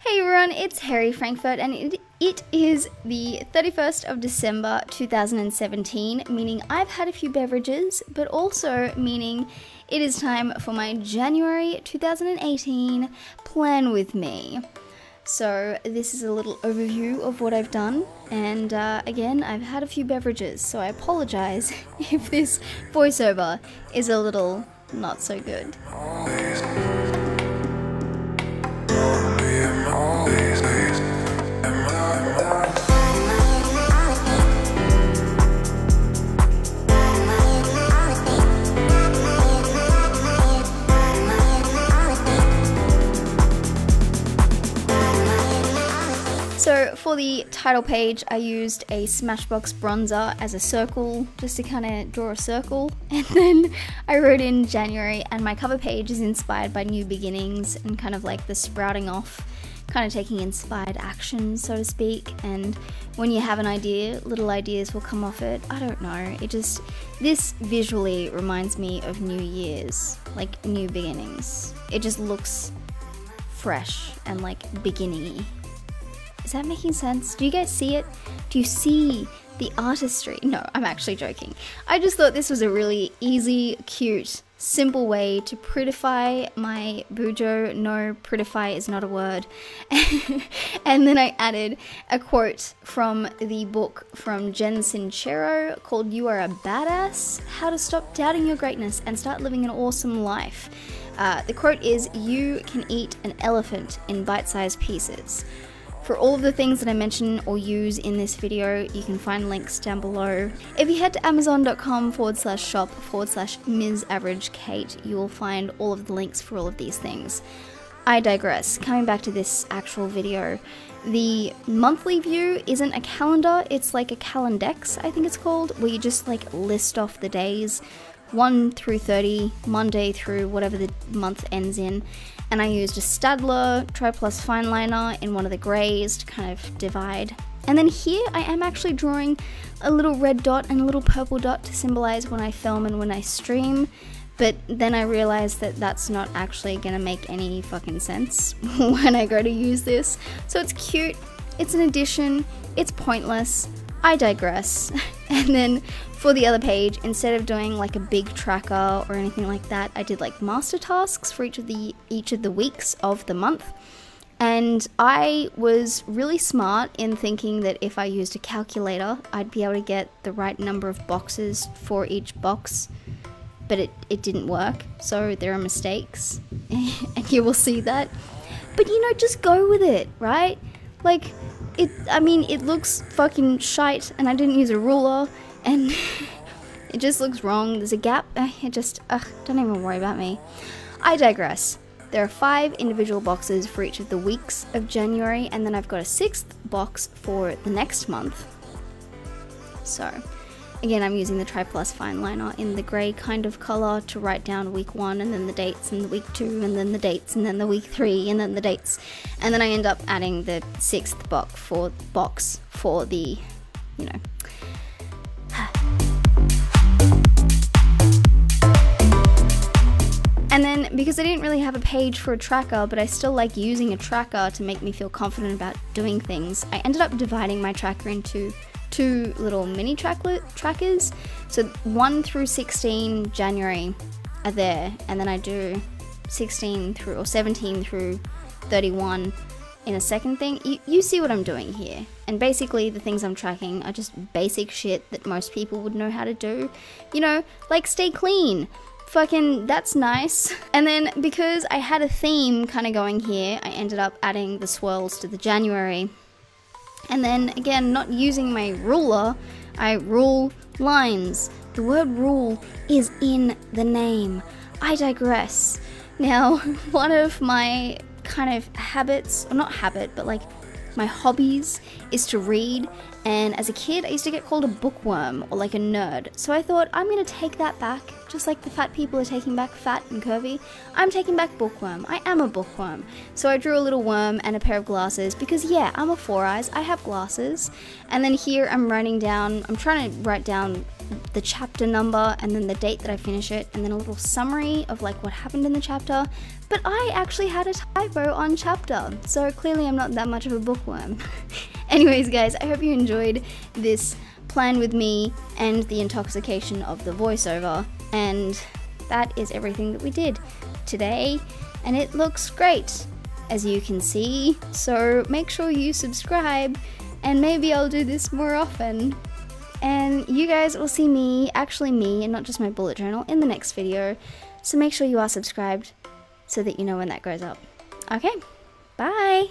Hey everyone, it's Hairyfrankfurt and it is the 31st of December 2017, meaning I've had a few beverages, but also meaning it is time for my January 2018 plan with me. So this is a little overview of what I've done, and again, I've had a few beverages, so I apologize if this voiceover is a little not so good. So for the title page, I used a Smashbox bronzer as a circle, just to kind of draw a circle, and then I wrote in January, and my cover page is inspired by new beginnings and kind of like the sprouting off, kind of taking inspired action, so to speak, and when you have an idea, little ideas will come off it. I don't know, this visually reminds me of New Year's, like new beginnings. It just looks fresh and like beginning-y. Is that making sense? Do you guys see it? Do you see the artistry? No, I'm actually joking. I just thought this was a really easy, cute, simple way to prettify my bujo. No, prettify is not a word. And then I added a quote from the book from Jen Sincero called "You Are a Badass: How to Stop Doubting Your Greatness and Start Living an Awesome Life." The quote is, "You can eat an elephant in bite-sized pieces." For all of the things that I mention or use in this video, you can find links down below. If you head to amazon.com/shop/MsAverageKate, you will find all of the links for all of these things. I digress. Coming back to this actual video, the monthly view isn't a calendar, it's like a calendex, I think it's called, where you just like list off the days, 1 through 30, Monday through whatever the month ends in. And I used a Staedtler Tri-Plus fine liner in one of the greys to kind of divide. And then here I am actually drawing a little red dot and a little purple dot to symbolize when I film and when I stream. But then I realized that that's not actually gonna make any fucking sense when I go to use this. So it's cute, it's an addition, it's pointless, I digress. And then for the other page, instead of doing like a big tracker or anything like that, I did like master tasks for each of the weeks of the month. And I was really smart in thinking that if I used a calculator, I'd be able to get the right number of boxes for each box, but it didn't work, so there are mistakes, and you will see that. But you know, just go with it, right? Like, I mean, it looks fucking shite, and I didn't use a ruler, and it just looks wrong. There's a gap. Don't even worry about me. I digress. There are 5 individual boxes for each of the weeks of January, and then I've got a 6th box for the next month. So, again, I'm using the Tri-Plus fine liner in the grey kind of colour to write down week 1, and then the dates, and the week 2, and then the dates, and then the week 3, and then the dates. And then I end up adding the 6th box for the, you know. And then, because I didn't really have a page for a tracker, but I still like using a tracker to make me feel confident about doing things, I ended up dividing my tracker into 2 little mini trackers. So 1 through 16 January are there, and then I do 16 through, or 17 through 31 in a second thing. You see what I'm doing here. And basically the things I'm tracking are just basic shit that most people would know how to do. You know, like stay clean. Fucking, that's nice. And then because I had a theme kind of going here, I ended up adding the swirls to the January. And then again, not using my ruler, I rule lines. The word rule is in the name. I digress. Now, one of my kind of habits, or not habit, but like my hobbies is to read, and as a kid I used to get called a bookworm or like a nerd, so I thought I'm gonna take that back, just like the fat people are taking back fat and curvy. I'm taking back bookworm. I am a bookworm. So I drew a little worm and a pair of glasses because yeah, I'm a 4 eyes, I have glasses. And then here I'm trying to write down the chapter number and then the date that I finish it, and then a little summary of like what happened in the chapter. But I actually had a typo on chapter, so clearly I'm not that much of a bookworm. Anyways guys, I hope you enjoyed this plan with me and the intoxication of the voiceover, and that is everything that we did today, and it looks great, as you can see, so make sure you subscribe, and maybe I'll do this more often. And you guys will see me, actually me, and not just my bullet journal, in the next video, so make sure you are subscribed so that you know when that goes up. Okay, bye!